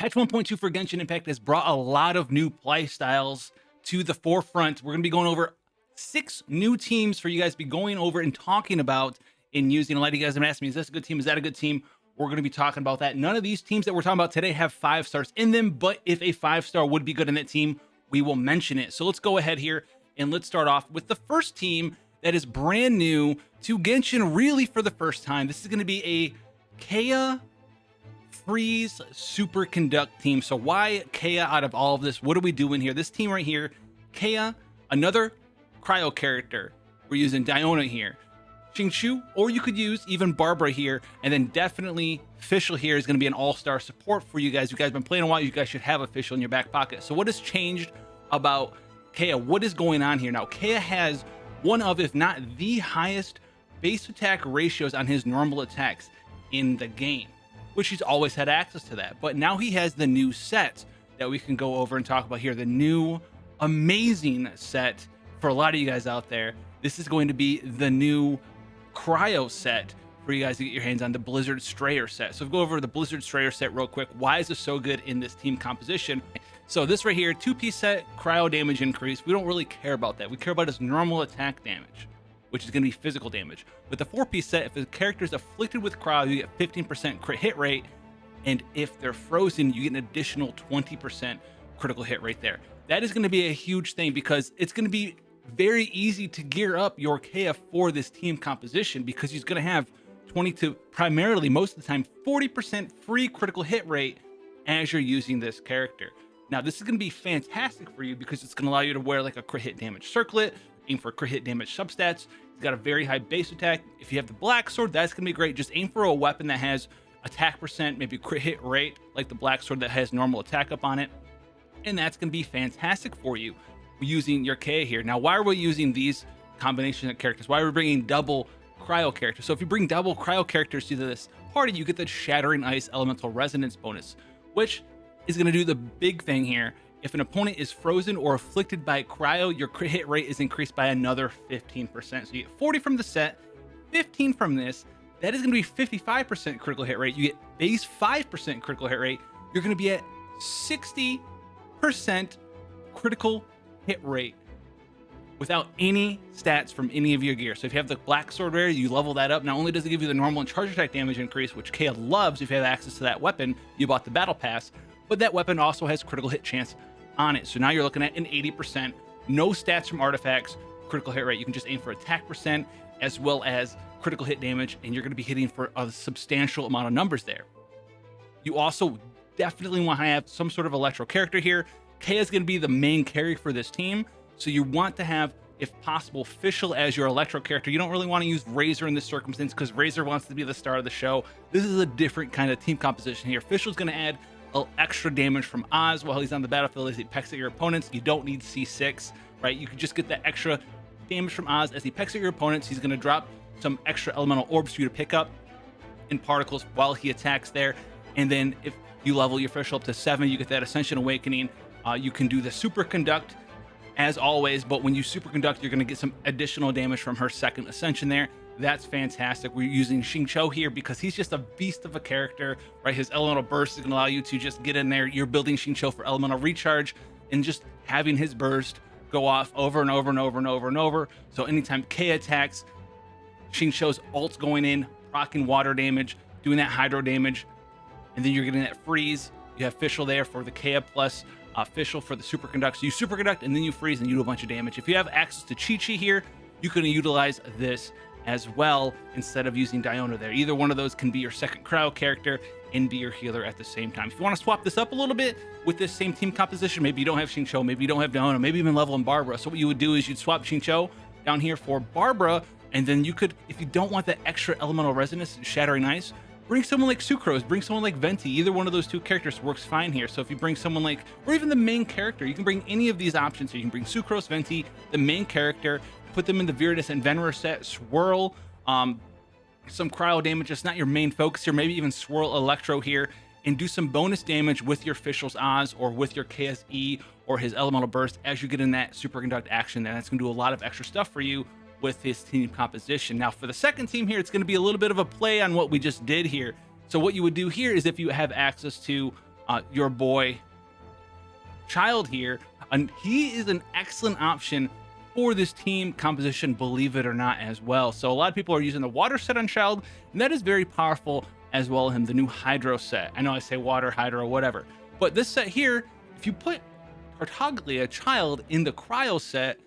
Patch 1.2 for Genshin Impact has brought a lot of new play styles to the forefront. We're going to be going over 6 new teams for you guys to be going over and talking about and using. A lot of you guys have asked me, is this a good team? Is that a good team? We're going to be talking about that. None of these teams that we're talking about today have 5 stars in them, but if a 5-star would be good in that team, we will mention it. So let's go ahead here and let's start off with the first team that is brand new to Genshin really for the first time. This is going to be a Kaeya Freeze Superconduct team. So why Kaeya out of all of this? What are we doing here? This team right here, Kaeya, another cryo character. We're using Diona here. Xingqiu, or you could use even Barbara here, and then definitely Fischl here is going to be an all-star support for you guys. You guys have been playing a while, you guys should have a Fischl in your back pocket. So what has changed about Kaeya? What is going on here? Now, Kaeya has one of, if not the highest base attack ratios on his normal attacks in the game, which he's always had access to that. But now he has the new set that we can go over and talk about here. The new amazing set for a lot of you guys out there. This is going to be the new cryo set for you guys to get your hands on, the Blizzard Strayer set. So we'll go over the Blizzard Strayer set real quick. Why is this so good in this team composition? So this right here, 2P set, cryo damage increase. We don't really care about that. We care about his normal attack damage, which is going to be physical damage. With the 4P set, if the character is afflicted with cryo, you get 15% crit hit rate. And if they're frozen, you get an additional 20% critical hit rate there. That is going to be a huge thing because it's going to be very easy to gear up your Kaeya for this team composition because he's going to have 20 to primarily most of the time 40% free critical hit rate as you're using this character. Now this is going to be fantastic for you because it's going to allow you to wear like a crit hit damage circlet, aim for crit hit damage substats. He's got a very high base attack. If you have the black sword, that's going to be great. Just aim for a weapon that has attack percent, maybe crit hit rate like the black sword that has normal attack up on it, and that's going to be fantastic for you using your Kaeya here. Now, why are we using these combination of characters? Why are we bringing double cryo characters? So if you bring double cryo characters to this party, you get the Shattering Ice Elemental Resonance bonus, which is going to do the big thing here. If an opponent is frozen or afflicted by cryo, your crit hit rate is increased by another 15%. So you get 40 from the set, 15 from this. That is going to be 55% critical hit rate. You get base 5% critical hit rate. You're going to be at 60% critical hit rate without any stats from any of your gear. So if you have the black sword rare, you level that up. Not only does it give you the normal and charge attack damage increase, which Kaeya loves if you have access to that weapon, you bought the battle pass, but that weapon also has critical hit chance on it. So now you're looking at an 80%, no stats from artifacts, critical hit rate. You can just aim for attack percent as well as critical hit damage, and you're going to be hitting for a substantial amount of numbers there. You also definitely want to have some sort of electro character here. Kaeya is going to be the main carry for this team, so you want to have, if possible, Fischl as your electro character. You don't really want to use Razor in this circumstance because Razor wants to be the star of the show. This is a different kind of team composition here. Fischl is going to add a little extra damage from Oz while he's on the battlefield as he pecks at your opponents. You don't need C6, right? You can just get that extra damage from Oz as he pecks at your opponents. He's going to drop some extra elemental orbs for you to pick up in particles while he attacks there. And then if you level your Fischl up to 7, you get that Ascension Awakening. You can do the Superconduct as always, but when you Superconduct, you're going to get some additional damage from her second Ascension there. That's fantastic. We're using Xingqiu here because he's just a beast of a character, right? His Elemental Burst is going to allow you to just get in there. You're building Xingqiu for Elemental Recharge and just having his burst go off over and over and over and over and over. So anytime Kaeya attacks, Xingqiu's ult's going in, proccing water damage, doing that hydro damage, and then you're getting that freeze. You have Fischl there for the Kaeya plus Fischl for the Superconduct. So you Superconduct and then you freeze and you do a bunch of damage. If you have access to Chi-Chi here, you can utilize this as well instead of using Diona there. Either one of those can be your second cryo character and be your healer at the same time. If you want to swap this up a little bit with this same team composition, maybe you don't have Xingqiu, maybe you don't have Diona, maybe even level in Barbara. So what you would do is you'd swap Xingqiu down here for Barbara, and then you could, if you don't want that extra elemental resonance, Shattering Ice, bring someone like Sucrose, bring someone like Venti. Either one of those two characters works fine here. So if you bring someone like, or even the main character, you can bring any of these options. So you can bring Sucrose, Venti, the main character, put them in the Viridis and Venerer set, swirl some cryo damage. It's not your main focus here. Maybe even swirl Electro here and do some bonus damage with your Fischl's Oz or with your KSE or his Elemental Burst as you get in that Superconduct action. And that's going to do a lot of extra stuff for you with his team composition. Now for the second team here, it's going to be a little bit of a play on what we just did here. So what you would do here is if you have access to your boy Child here, and he is an excellent option for this team composition, believe it or not, as well. So a lot of people are using the water set on Child, and that is very powerful as well as the new hydro set. I know I say water, hydro, whatever, but this set here, if you put Tartaglia Child in the cryo set,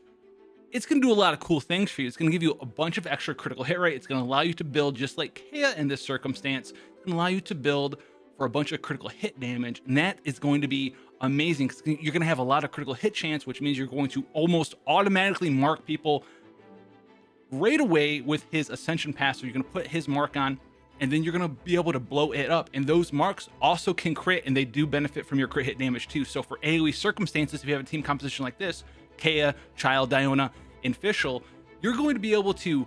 it's going to do a lot of cool things for you. It's going to give you a bunch of extra critical hit rate. It's going to allow you to build just like Kea in this circumstance. It's going to allow you to build for a bunch of critical hit damage, and that is going to be amazing because you're going to have a lot of critical hit chance, which means you're going to almost automatically mark people right away with his Ascension Pass. So you're going to put his mark on, and then you're going to be able to blow it up. And those marks also can crit, and they do benefit from your crit hit damage too. So for AoE circumstances, if you have a team composition like this, Kea, Child, Diona, and Fischl, you're going to be able to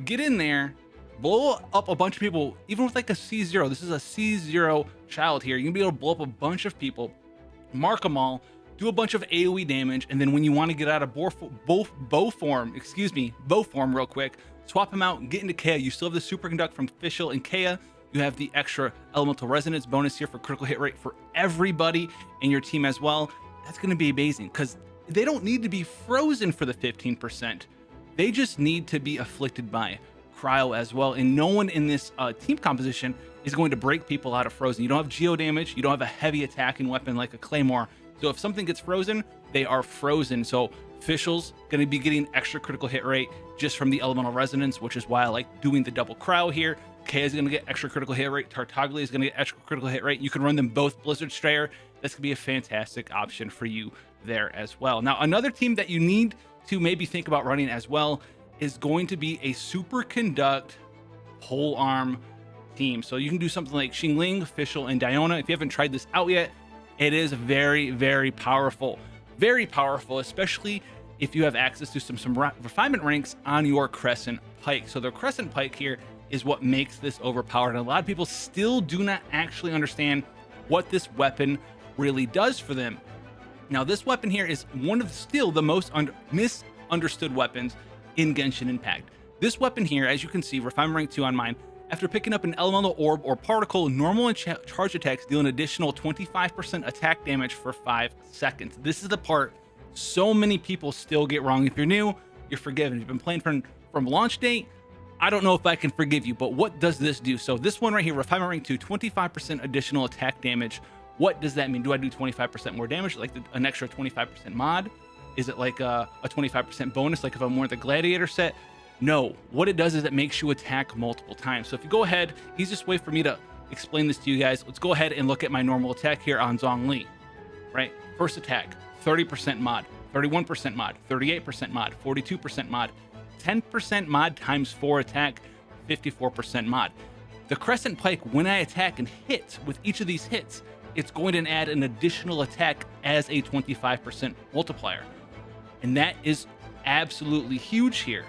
get in there, blow up a bunch of people, even with like a C0. This is a C0 Child here. You're going to be able to blow up a bunch of people, mark them all, do a bunch of AoE damage, and then when you want to get out of bow form real quick, swap them out and get into Kea. You still have the Superconduct from Fischl and Kea. You have the extra Elemental Resonance bonus here for critical hit rate for everybody in your team as well. That's going to be amazing because they don't need to be frozen for the 15%. They just need to be afflicted by cryo as well. And no one in this team composition is going to break people out of frozen. You don't have geo damage. You don't have a heavy attacking weapon like a Claymore. So if something gets frozen, they are frozen. So Fischl's going to be getting extra critical hit rate just from the Elemental Resonance, which is why I like doing the double cryo here. Kea is going to get extra critical hit rate. Tartaglia is going to get extra critical hit rate. You can run them both Blizzard Strayer. That's going to be a fantastic option for you there as well. Now, another team that you need to maybe think about running as well is going to be a Superconduct polearm team. So you can do something like Xingling, Fischl, and Diona. If you haven't tried this out yet, it is very, very powerful. Very powerful, especially if you have access to some refinement ranks on your Crescent Pike. So the Crescent Pike here is what makes this overpowered. And a lot of people still do not actually understand what this weapon really does for them. Now, this weapon here is one of still the most misunderstood weapons in Genshin Impact. This weapon here, as you can see, Refinement Rank 2 on mine, after picking up an elemental orb or particle, normal and charge attacks deal an additional 25% attack damage for 5 seconds. This is the part so many people still get wrong. If you're new, you're forgiven. If you've been playing from launch date, I don't know if I can forgive you, but what does this do? So this one right here, Refinement Rank 2, 25% additional attack damage. What does that mean? Do I do 25% more damage, like an extra 25% mod? Is it like a 25% bonus, like if I'm wearing the Gladiator set? No. What it does is it makes you attack multiple times. So if you go ahead, easiest way for me to explain this to you guys, let's go ahead and look at my normal attack here on Zhongli, right? First attack, 30% mod, 31% mod, 38% mod, 42% mod, 10% mod times 4 attack, 54% mod. The Crescent Pike, when I attack and hit with each of these hits, it's going to add an additional attack as a 25% multiplier. And that is absolutely huge here,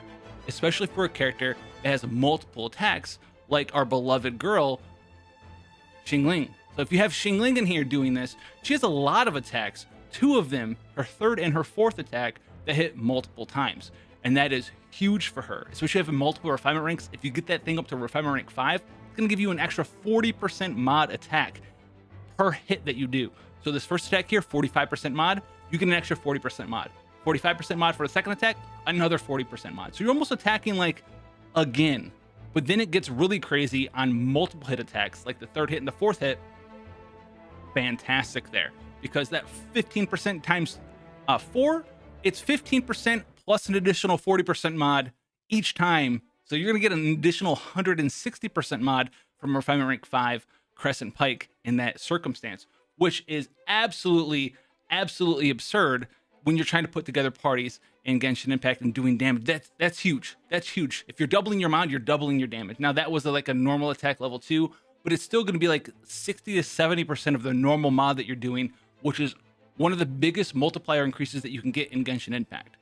especially for a character that has multiple attacks like our beloved girl, Xingling. So if you have Xingling in here doing this, she has a lot of attacks, 2 of them, her 3rd and her 4th attack, that hit multiple times. And that is huge for her, especially if you have multiple refinement ranks. If you get that thing up to refinement rank 5, it's going to give you an extra 40% mod attack per hit that you do. So this first attack here, 45% mod, you get an extra 40% mod. 45% mod for the second attack, another 40% mod. So you're almost attacking like again, but then it gets really crazy on multiple hit attacks, like the 3rd hit and the 4th hit. Fantastic there, because that 15% times 4, it's 15% plus an additional 40% mod each time. So you're going to get an additional 160% mod from Refinement Rank 5 Crescent Pike in that circumstance, which is absolutely absurd when you're trying to put together parties in Genshin Impact and doing damage. That's huge. That's huge. If you're doubling your mod, you're doubling your damage. Now that was like a normal attack level 2, but it's still going to be like 60 to 70% of the normal mod that you're doing, which is one of the biggest multiplier increases that you can get in Genshin Impact.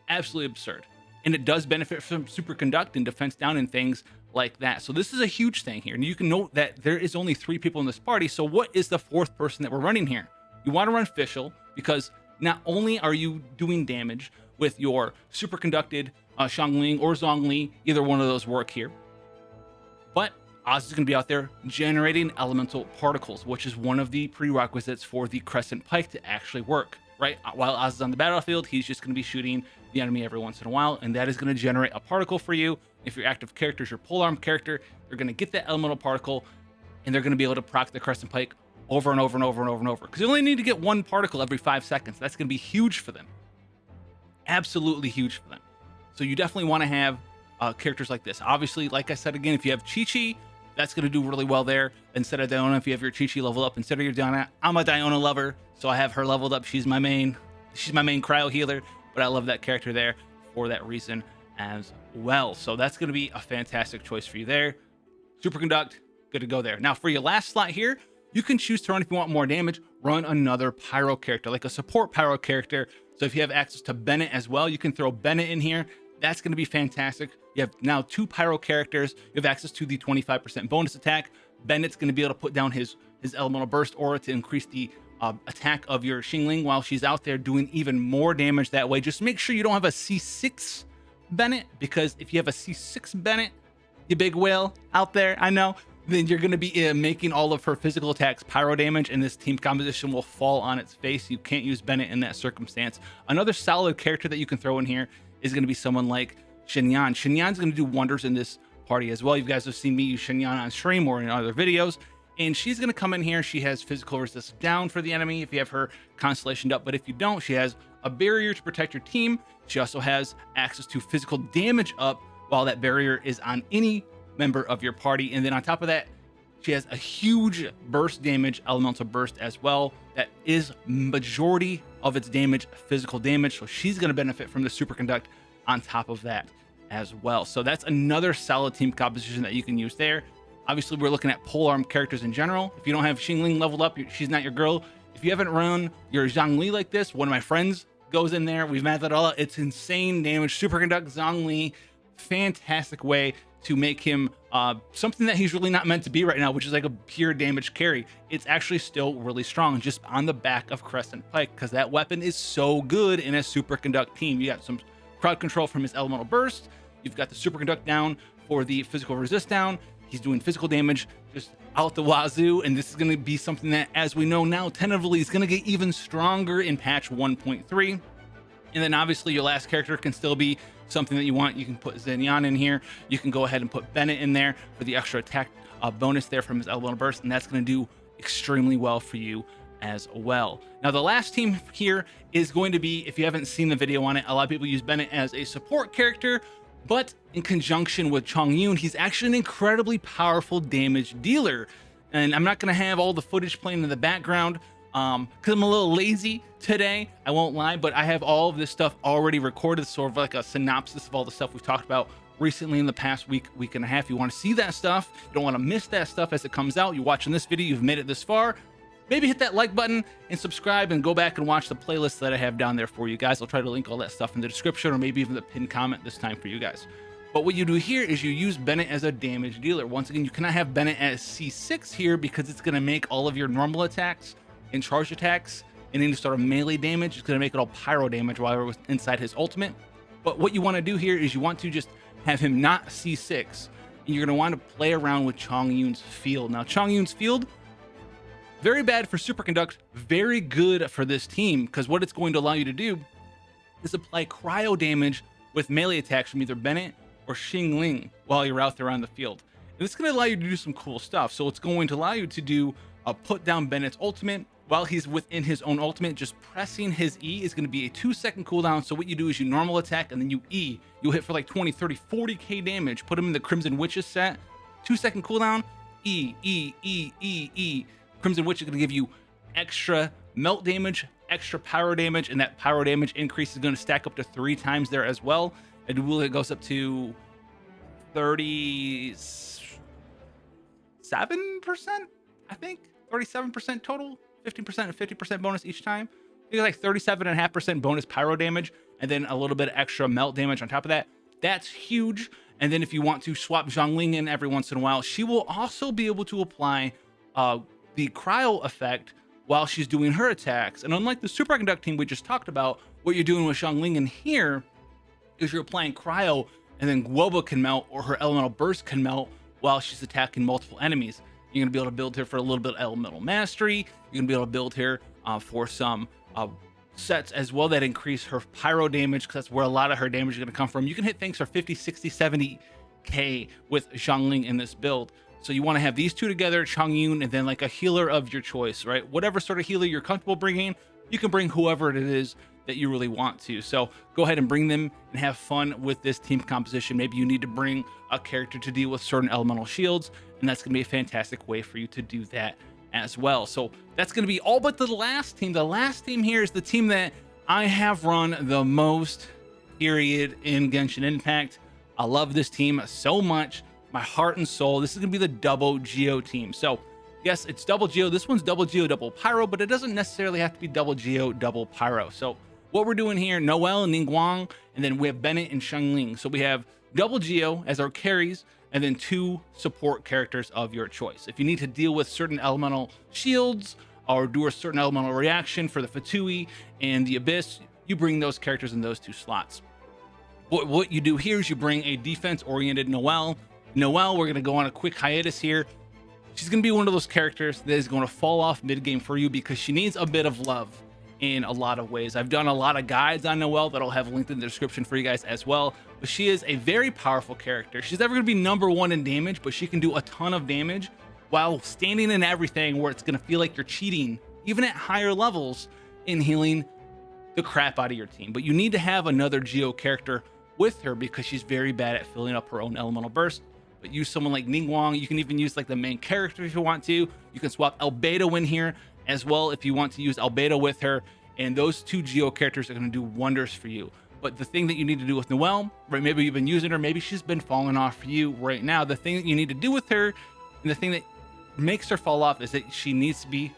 Absolutely absurd. And it does benefit from Superconduct and defense down and things like that. So this is a huge thing here. And you can note that there is only 3 people in this party. So what is the 4th person that we're running here? You want to run Fischl, because not only are you doing damage with your superconducted Xiangling or Zhongli, either one of those work here, but Oz is going to be out there generating elemental particles, which is one of the prerequisites for the Crescent Pike to actually work, right? While Oz is on the battlefield, he's just going to be shooting the enemy every once in a while, and that is going to generate a particle for you. If your active character is your polearm character, they're going to get that elemental particle, and they're going to be able to proc the Crescent Pike over and over and over and over and over, because you only need to get one particle every 5 seconds. That's going to be huge for them. Absolutely huge for them. So you definitely want to have characters like this. Obviously, like I said again, if you have Chi-Chi, that's going to do really well there. Instead of Diona, if you have your Chi-Chi leveled up, instead of your Diona, I'm a Diona lover, so I have her leveled up. She's my main cryo healer, but I love that character there for that reason as well. So that's going to be a fantastic choice for you there. Superconduct, good to go there. Now for your last slot here, you can choose to run, if you want more damage, run another pyro character, like a support pyro character. So if you have access to Bennett as well, you can throw Bennett in here. That's going to be fantastic. You have now 2 pyro characters. You have access to the 25% bonus attack. Bennett's going to be able to put down his elemental burst aura to increase the attack of your Xingling while she's out there doing even more damage that way. Just make sure you don't have a C6 Bennett, because if you have a C6 Bennett, you big whale out there, I know, then you're going to be making all of her physical attacks pyro damage, and this team composition will fall on its face. You can't use Bennett in that circumstance. Another solid character that you can throw in here is going to be someone like Xinyan. Xinyan's going to do wonders in this party as well. You guys have seen me use Xinyan on stream or in other videos, and she's going to come in here. She has physical resist down for the enemy if you have her constellationed up, but if you don't, she has a barrier to protect your team. She also has access to physical damage up while that barrier is on any member of your party, and then on top of that, she has a huge burst damage, elemental burst as well. That is majority of its damage, physical damage. So she's going to benefit from the Superconduct on top of that as well. So that's another solid team composition that you can use there. Obviously, we're looking at polearm characters in general. If you don't have Xingling leveled up, she's not your girl. If you haven't run your Zhongli like this, one of my friends goes in there. We've mapped that all out. It's insane damage. Superconduct Zhongli, fantastic way to make him something that he's really not meant to be right now, which is like a pure damage carry. It's actually still really strong just on the back of Crescent Pike, because that weapon is so good in a Superconduct team. You got some crowd control from his elemental burst. You've got the Superconduct down for the physical resist down. He's doing physical damage just out the wazoo, and this is going to be something that, as we know now, tentatively is going to get even stronger in patch 1.3. And then obviously your last character can still be something that you want. You can put Xinyan in here. You can go ahead and put Bennett in there for the extra attack bonus there from his elemental burst, and that's going to do extremely well for you as well. Now the last team here is going to be, if you haven't seen the video on it, a lot of people use Bennett as a support character, but in conjunction with Chongyun, he's actually an incredibly powerful damage dealer. And I'm not going to have all the footage playing in the background because I'm a little lazy today, I won't lie, but I have all of this stuff already recorded, sort of like a synopsis of all the stuff we've talked about recently in the past week and a half. You want to see that stuff, you don't want to miss that stuff as it comes out. You're watching this video, you've made it this far, maybe hit that like button and subscribe and go back and watch the playlist that I have down there for you guys. I'll try to link all that stuff in the description, or maybe even the pinned comment this time for you guys. But what you do here is you use Bennett as a damage dealer. Once again, you cannot have Bennett as C6 here because it's going to make all of your normal attacks and charge attacks and any sort of melee damage. It's going to make it all pyro damage while it was inside his ultimate. But what you want to do here is you want to just have him not C6, and you're going to want to play around with Chongyun's field. Now, Chongyun's field, very bad for Superconduct, very good for this team, because what it's going to allow you to do is apply cryo damage with melee attacks from either Bennett or Xingling while you're out there on the field. And it's going to allow you to do some cool stuff. So it's going to allow you to do put down Bennett's ultimate while he's within his own ultimate. Just pressing his E is going to be a 2-second cooldown. So what you do is you normal attack and then you E. You'll hit for like 20, 30, 40k damage. Put him in the Crimson Witches set. 2-second cooldown. E, E, E, E, E. Crimson Witch is going to give you extra melt damage, extra pyro damage, and that pyro damage increase is going to stack up to 3 times there as well. And it goes up to 37%, I think. 37% total, 15% and 50% bonus each time. You get like 37.5% bonus pyro damage, and then a little bit of extra melt damage on top of that. That's huge. And then if you want to swap Zhongling in every once in a while, she will also be able to apply the cryo effect while she's doing her attacks. And unlike the Superconduct team we just talked about, what you're doing with Zhongling in here is you're applying cryo, and then Guoba can melt, or her elemental burst can melt while she's attacking multiple enemies. You're going to be able to build her for a little bit of elemental mastery. You're going to be able to build her for some sets as well that increase her pyro damage, because that's where a lot of her damage is going to come from. You can hit things for 50, 60, 70k with Xiangling in this build. So you want to have these two together, Changyun, and then like a healer of your choice, right? Whatever sort of healer you're comfortable bringing, you can bring whoever it is that you really want to. So go ahead and bring them and have fun with this team composition. Maybe you need to bring a character to deal with certain elemental shields, and that's going to be a fantastic way for you to do that as well. So that's going to be all but the last team. The last team here is the team that I have run the most, period, in Genshin Impact. I love this team so much, my heart and soul. This is going to be the double Geo team. So yes, it's double Geo. This one's double Geo, double Pyro, but it doesn't necessarily have to be double Geo, double Pyro. So what we're doing here, Noelle, Ningguang, and then we have Bennett and Xiangling. So we have double Geo as our carries, and then 2 support characters of your choice. If you need to deal with certain elemental shields or do a certain elemental reaction for the Fatui and the Abyss, you bring those characters in those 2 slots. What you do here is you bring a defense-oriented Noelle. Noelle, we're going to go on a quick hiatus here. She's going to be one of those characters that is going to fall off mid-game for you because she needs a bit of love in a lot of ways. I've done a lot of guides on Noelle that I'll have linked in the description for you guys as well, but she is a very powerful character. She's never going to be #1 in damage, but she can do a ton of damage while standing in everything where it's going to feel like you're cheating, even at higher levels, in healing the crap out of your team. But you need to have another Geo character with her because she's very bad at filling up her own elemental burst. But use someone like Ningguang. You can even use like the main character if you want to. You can swap Albedo in here as well if you want to use Albedo with her, and those 2 Geo characters are going to do wonders for you. But the thing that you need to do with Noelle, right, maybe you've been using her, maybe she's been falling off for you right now. The thing that you need to do with her, and the thing that makes her fall off, is that she needs to be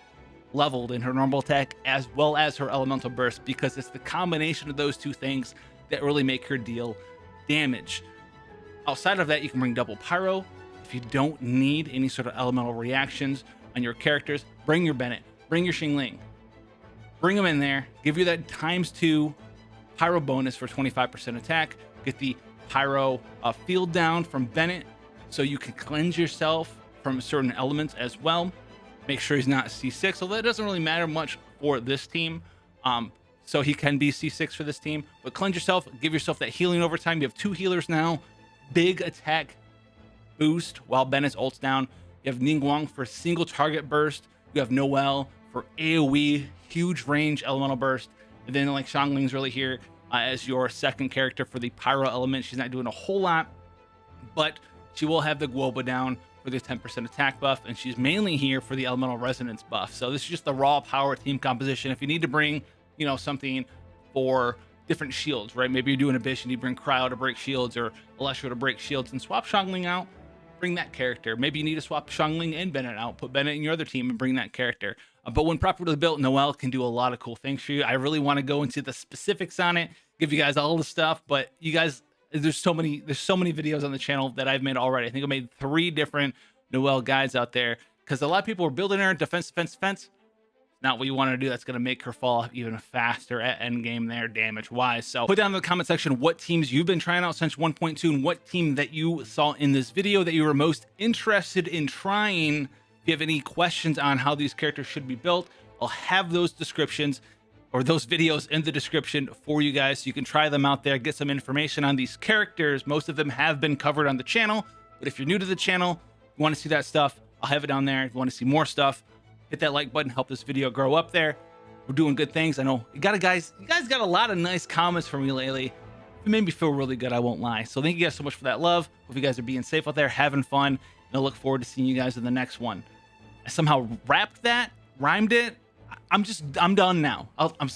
leveled in her normal attack as well as her elemental burst, because it's the combination of those 2 things that really make her deal damage. Outside of that, you can bring double Pyro. If you don't need any sort of elemental reactions on your characters, bring your Bennett, bring your Xiangling, bring them in there, give you that ×2 Pyro bonus for 25% attack, get the Pyro field down from Bennett so you can cleanse yourself from certain elements as well. Make sure he's not C6, although that doesn't really matter much for this team. So he can be C6 for this team, but cleanse yourself, give yourself that healing over time. You have 2 healers now, big attack boost while Bennett's ult's down. You have Ningguang for single target burst. You have Noelle for AoE, huge range elemental burst. And then like Xiangling's really here as your second character for the Pyro element. She's not doing a whole lot, but she will have the Guoba down for the 10% attack buff, and she's mainly here for the elemental resonance buff. So this is just the raw power team composition. If you need to bring, you know, something for different shields, right? Maybe you're doing Abyss and you bring Cryo to break shields or Alessio to break shields, and swap Xiangling out, bring that character. Maybe you need to swap Xiangling and Bennett out, put Bennett in your other team and bring that character. But when properly built, Noelle can do a lot of cool things for you. I really want to go into the specifics on it, give you guys all the stuff, but you guys, there's so many videos on the channel that I've made already. I think I made 3 different Noelle guides out there because a lot of people are building her defense. Not what you want to do. That's going to make her fall off even faster at end game there, damage wise. So put down in the comment section what teams you've been trying out since 1.2 and what team that you saw in this video that you were most interested in trying. If you have any questions on how these characters should be built, I'll have those descriptions or those videos in the description for you guys, so you can try them out there, get some information on these characters. Most of them have been covered on the channel, but if you're new to the channel, you want to see that stuff, I'll have it down there. If you want to see more stuff, hit that like button, help this video grow up there. We're doing good things. I know you guys got a lot of nice comments from me lately. It made me feel really good, I won't lie. So thank you guys so much for that love. Hope you guys are being safe out there, having fun, and I look forward to seeing you guys in the next one. I somehow rhymed it. I'm done now. I'm